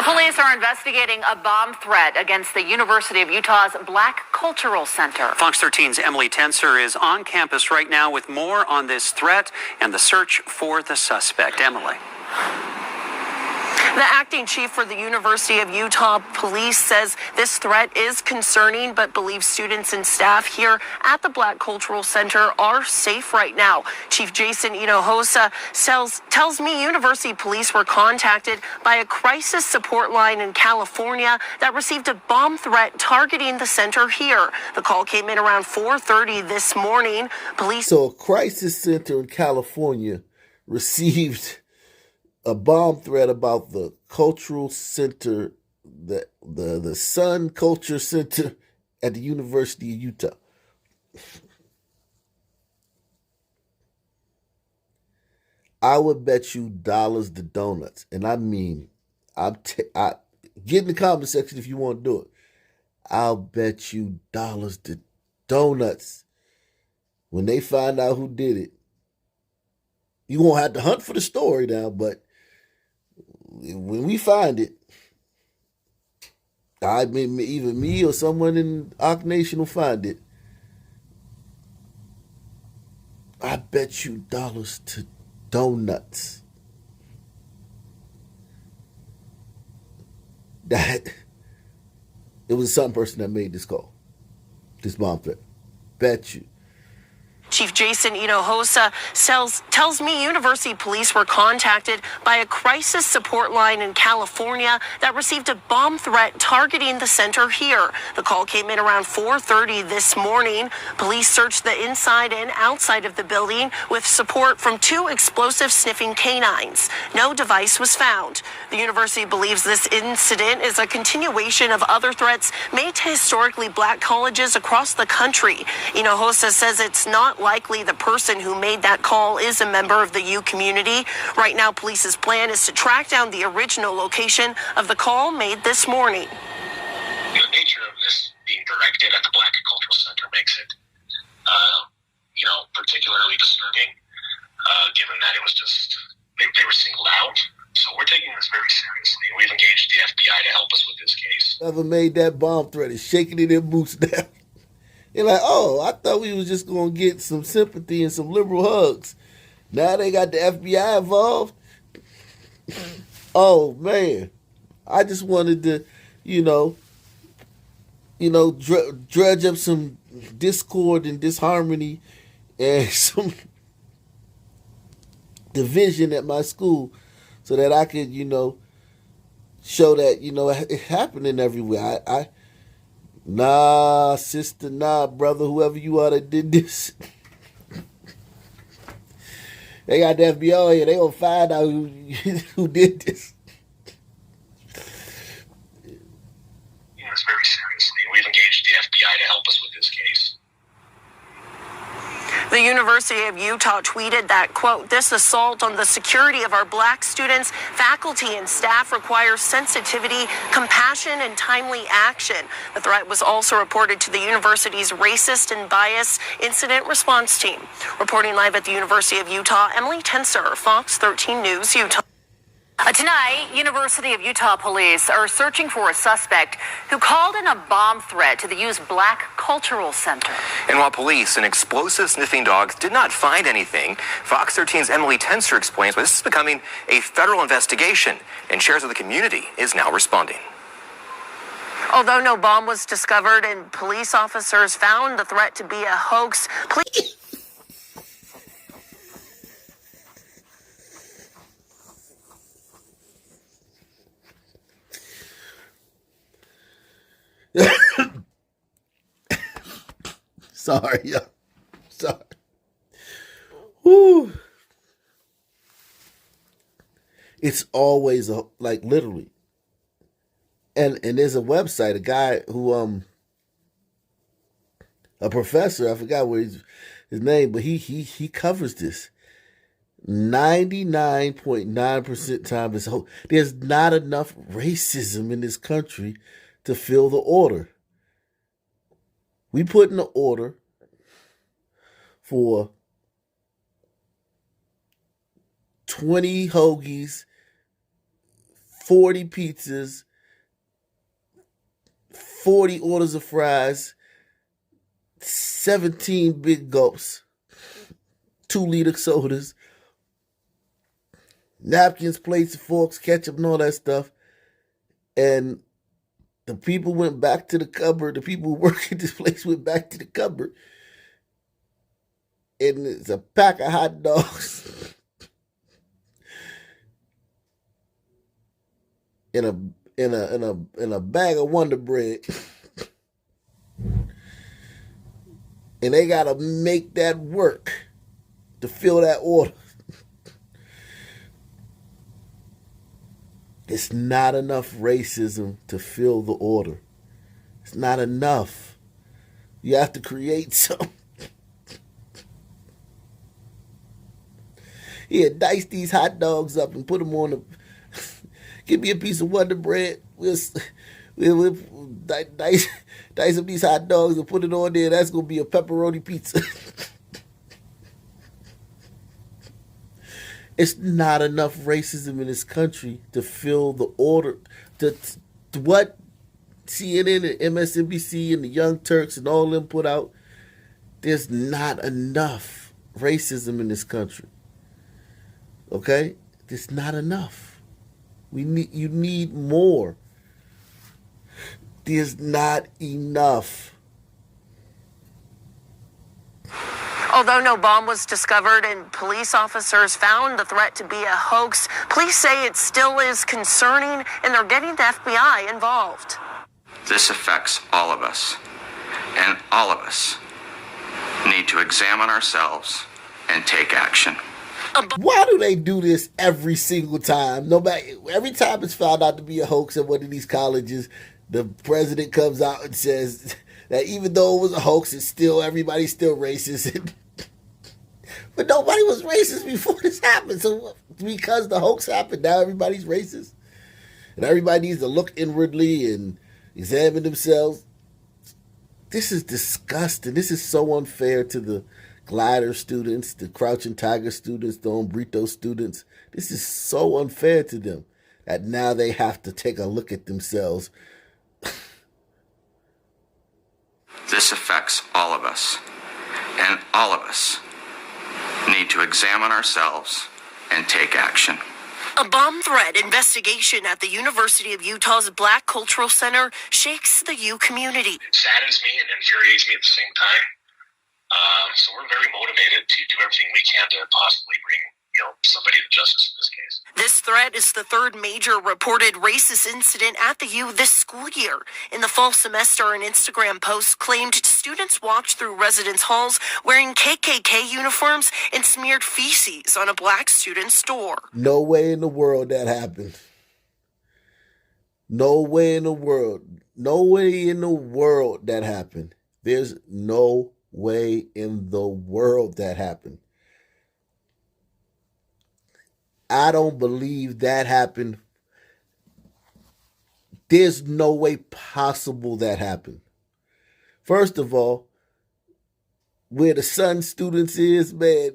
Police are investigating a bomb threat against the University of Utah's Black Cultural Center. Fox 13's Emily Tenser is on campus right now with more on this threat and the search for the suspect. Emily. The acting chief for the University of Utah Police says this threat is concerning, but believes students and staff here at the Black Cultural Center are safe right now. Chief Jason Hinojosa tells me University police were contacted by a crisis support line in California that received a bomb threat targeting the center here. The call came in around 4:30 this morning. So a crisis center in California received a bomb threat about the cultural center, the Sun Culture Center at the University of Utah. I would bet you dollars to donuts, and I mean, get in the comment section if you want to do it. I'll bet you dollars to donuts when they find out who did it. You won't have to hunt for the story now, but when we find it, I mean, either me or someone in Arc Nation will find it. I bet you dollars to donuts that it was some person that made this call, this bomb threat. Bet you. Chief Jason Hinojosa tells me University police were contacted by a crisis support line in California that received a bomb threat targeting the center here. The call came in around 4:30 this morning. Police searched the inside and outside of the building with support from 2 explosive sniffing canines. No device was found. The university believes this incident is a continuation of other threats made to historically black colleges across the country. Hinojosa says it's not likely the person who made that call is a member of the U community. Right now, police's plan is to track down the original location of the call made this morning. The nature of this being directed at the Black Cultural Center makes it, particularly disturbing, given that it was just, they were singled out. So we're taking this very seriously. We've engaged the FBI to help us with this case. Whoever made that bomb threat is shaking in their boots now. They're like, oh, I thought we was just going to get some sympathy and some liberal hugs. Now they got the FBI involved. Oh, man. I just wanted to, dredge up some discord and disharmony and some division at my school so that I could, show that, it's happening everywhere. Nah, sister, nah, brother, whoever you are that did this. They got the FBI here. They gonna find out who did this. This very seriously. We've engaged the FBI to help us with this case. The University of Utah tweeted that, quote, this assault on the security of our black students, faculty, and staff requires sensitivity, compassion, and timely action. The threat was also reported to the university's racist and bias incident response team. Reporting live at the University of Utah, Emily Tenser, Fox 13 News, Utah. Tonight, University of Utah police are searching for a suspect who called in a bomb threat to the U's Black Cultural Center. And while police and explosive sniffing dogs did not find anything, Fox 13's Emily Tenser explains why this is becoming a federal investigation, and shares of the community is now responding. Although no bomb was discovered and police officers found the threat to be a hoax, Sorry, yo. Sorry. Whew. It's always literally. And there's a website, a guy who a professor, I forgot what his name, but he covers this. 99.9% time is hope. There's not enough racism in this country to fill the order. We put in an order for 20 hoagies, 40 pizzas, 40 orders of fries, 17 big gulps, 2-liter sodas, napkins, plates, forks, ketchup, and all that stuff. And the people went back to the cupboard. The people who work at this place went back to the cupboard. And it's a pack of hot dogs in a bag of Wonder Bread. And they gotta make that work to fill that order. It's not enough racism to fill the order. It's not enough. You have to create some. Here, dice these hot dogs up and put them on the. Give me a piece of Wonder Bread. We'll dice up these hot dogs and put it on there. That's gonna be a pepperoni pizza. It's not enough racism in this country to fill the order. To what CNN and MSNBC and the Young Turks and all of them put out, there's not enough racism in this country. Okay? There's not enough. You need more. There's not enough. Although no bomb was discovered and police officers found the threat to be a hoax, police say it still is concerning and they're getting the FBI involved. This affects all of us, and all of us need to examine ourselves and take action. Why do they do this every single time? Every time it's found out to be a hoax at one of these colleges, the president comes out and says that even though it was a hoax, everybody's still racist. But nobody was racist before this happened. So because the hoax happened, now everybody's racist? And everybody needs to look inwardly and examine themselves. This is disgusting. This is so unfair to the Glider students, the Crouching Tiger students, the Umbrito students. This is so unfair to them that now they have to take a look at themselves. This affects all of us, and all of us need to examine ourselves and take action. A bomb threat investigation at the University of Utah's Black Cultural Center shakes the U community. It saddens me and infuriates me at the same time. So we're very motivated to do everything we can to possibly bring, somebody to justice in this case. This threat is the third major reported racist incident at the U this school year. In the fall semester, an Instagram post claimed students walked through residence halls wearing KKK uniforms and smeared feces on a black student's door. No way in the world that happened. No way in the world. No way in the world that happened. There's no way in the world that happened. I don't believe that happened. There's no way possible that happened. First of all, where the Sun students is, man,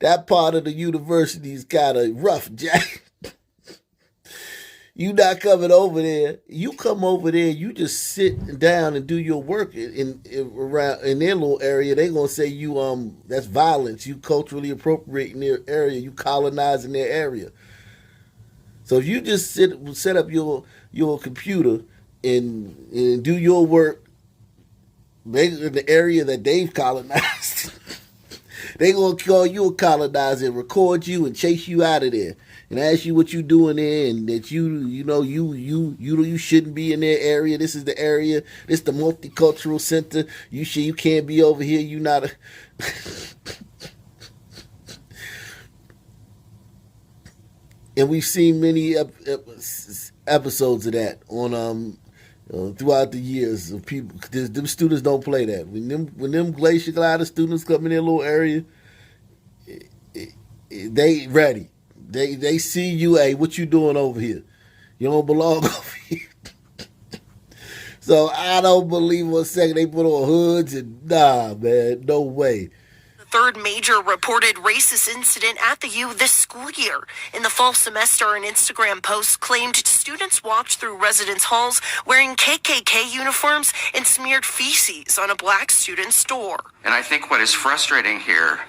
that part of the university's got a rough jack. You not coming over there. You come over there, you just sit down and do your work in their little area. They gonna say you that's violence. You culturally appropriating their area. You colonizing their area. So if you just set up your computer and do your work in the area that they've colonized, they gonna call you a colonizer and record you and chase you out of there. And ask you what you doing there, and that you shouldn't be in their area. This is the area. This is the multicultural center. You can't be over here. You not a. And we've seen many episodes of that on throughout the years of people. Them students don't play that. When them Glacier Glider students come in their little area, they ready. They see you, hey, what you doing over here? You don't belong over here. So I don't believe for a second they put on hoods and nah, man, no way. third major reported racist incident at the U this school year. In the fall semester, an Instagram post claimed students walked through residence halls wearing KKK uniforms and smeared feces on a black student's door. And I think what is frustrating here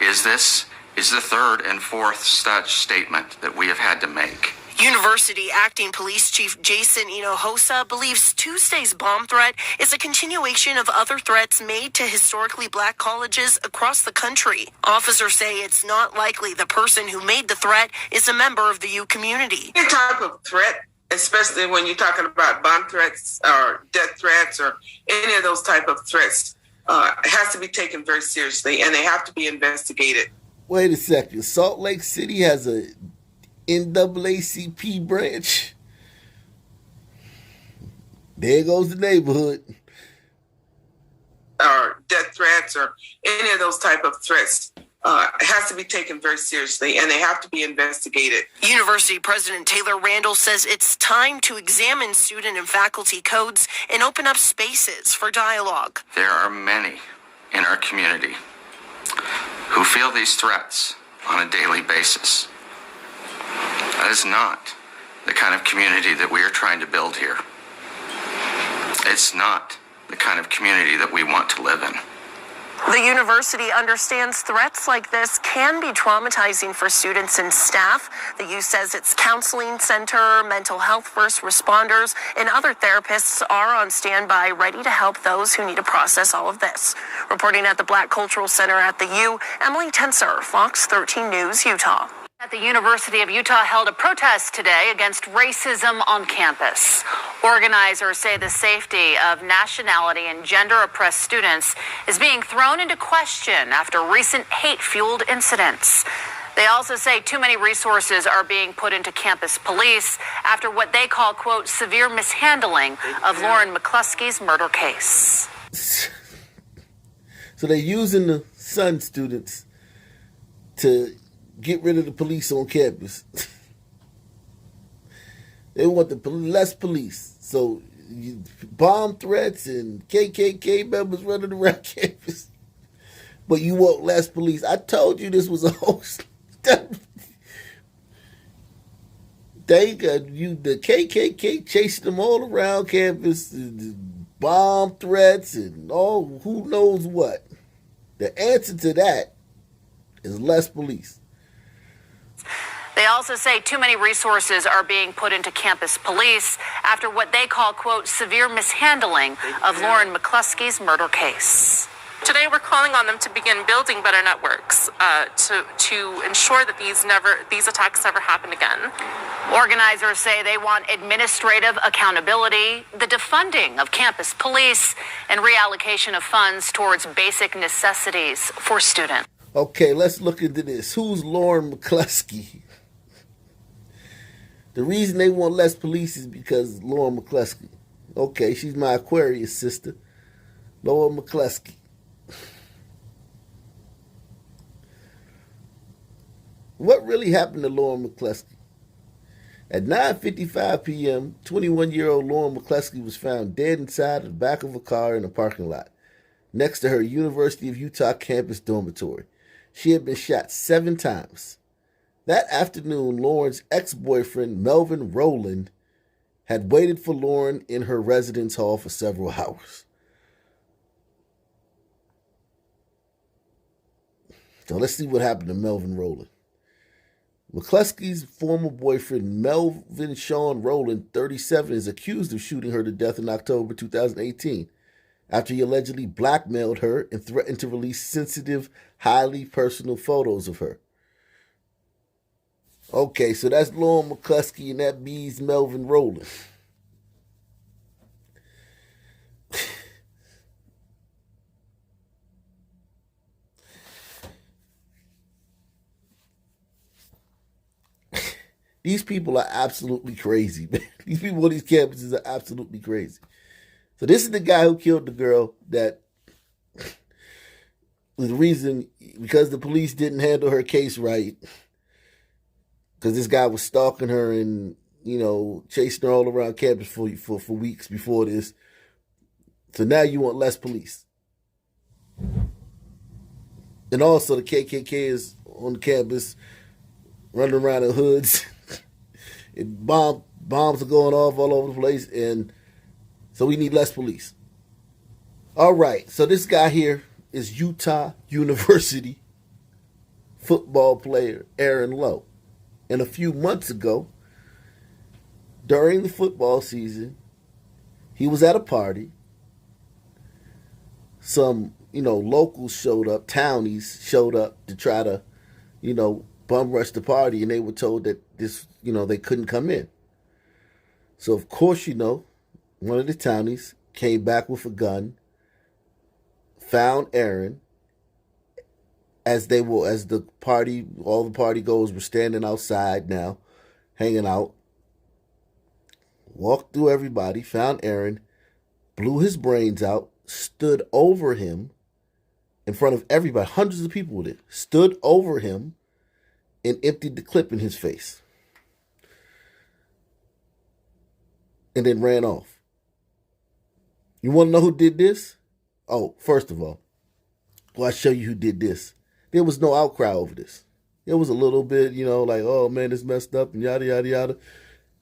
is this is the third and fourth such statement that we have had to make. University Acting Police Chief Jason Hinojosa believes Tuesday's bomb threat is a continuation of other threats made to historically black colleges across the country. Officers say it's not likely the person who made the threat is a member of the U community. Any type of threat, especially when you're talking about bomb threats or death threats or any of those type of threats, has to be taken very seriously, and they have to be investigated. Wait a second. Salt Lake City has a NAACP branch. There goes the neighborhood. Or death threats or any of those type of threats has to be taken very seriously, and they have to be investigated. University President Taylor Randall says it's time to examine student and faculty codes and open up spaces for dialogue. There are many in our community who feel these threats on a daily basis. That is not the kind of community that we are trying to build here. It's not the kind of community that we want to live in. The university understands threats like this can be traumatizing for students and staff. The U says its counseling center, mental health first responders, and other therapists are on standby, ready to help those who need to process all of this. Reporting at the Black Cultural Center at the U, Emily Tenser, Fox 13 News, Utah. At the University of Utah held a protest today against racism on campus. Organizers say the safety of nationality and gender-oppressed students is being thrown into question after recent hate-fueled incidents. They also say too many resources are being put into campus police after what they call, quote, severe mishandling of Lauren McCluskey's murder case. So they're using the Sun students to get rid of the police on campus. They want less police. So bomb threats and KKK members running around campus. But you want less police. I told you this was a hoax. They got you, the KKK chasing them all around campus, bomb threats and all who knows what. The answer to that is less police. They also say too many resources are being put into campus police after what they call, quote, severe mishandling of Lauren McCluskey's murder case. Today, we're calling on them to begin building better networks to ensure that these attacks never happen again. Organizers say they want administrative accountability, the defunding of campus police, and reallocation of funds towards basic necessities for students. Okay, let's look into this. Who's Lauren McCluskey? The reason they want less police is because Lauren McCluskey. Okay, she's my Aquarius sister, Lauren McCluskey. What really happened to Lauren McCluskey? At 9:55 p.m., 21-year-old Lauren McCluskey was found dead inside the back of a car in a parking lot next to her University of Utah campus dormitory. She had been shot 7 times. That afternoon, Lauren's ex-boyfriend, Melvin Rowland, had waited for Lauren in her residence hall for several hours. So let's see what happened to Melvin Rowland. McCluskey's former boyfriend, Melvin Sean Rowland, 37, is accused of shooting her to death in October 2018 after he allegedly blackmailed her and threatened to release sensitive, highly personal photos of her. Okay, so that's Lauren McCluskey, and that means Melvin Rowland. These people are absolutely crazy, man. These people on these campuses are absolutely crazy. So this is the guy who killed the girl that was the reason, because the police didn't handle her case right, because this guy was stalking her and, chasing her all around campus for weeks before this. So now you want less police. And also the KKK is on the campus running around in hoods. Bombs are going off all over the place, and so we need less police. All right, so this guy here is Utah University football player Aaron Lowe. And a few months ago, during the football season, he was at a party. Some, locals showed up, townies showed up to try to, bum rush the party, and they were told that this, they couldn't come in. So, of course, one of the townies came back with a gun, found Aaron, as the party, all the party goers were standing outside now, hanging out, walked through everybody, found Aaron, blew his brains out, stood over him in front of everybody, hundreds of people with it, stood over him and emptied the clip in his face. And then ran off. You want to know who did this? Oh, first of all, I'll show you who did this. There was no outcry over this. There was a little bit, like, oh man, it's messed up and yada, yada, yada.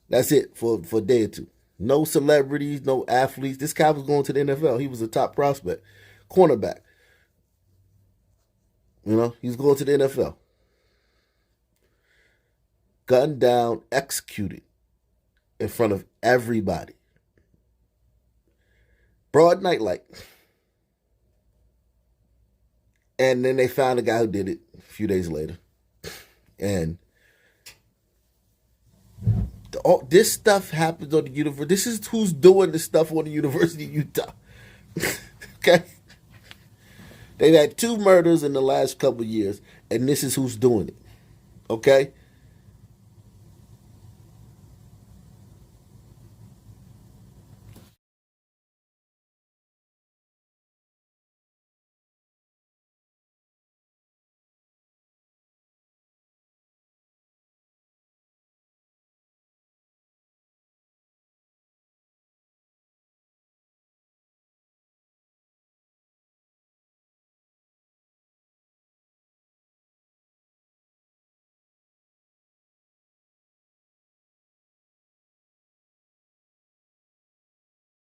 That's it for a day or two. No celebrities, no athletes. This guy was going to the NFL. He was a top prospect, cornerback. He's going to the NFL. Gunned down, executed in front of everybody. Broad nightlight. And then they found a guy who did it a few days later. And this stuff happens on the university. This is who's doing this stuff on the University of Utah. Okay? They've had 2 murders in the last couple of years, and this is who's doing it. Okay?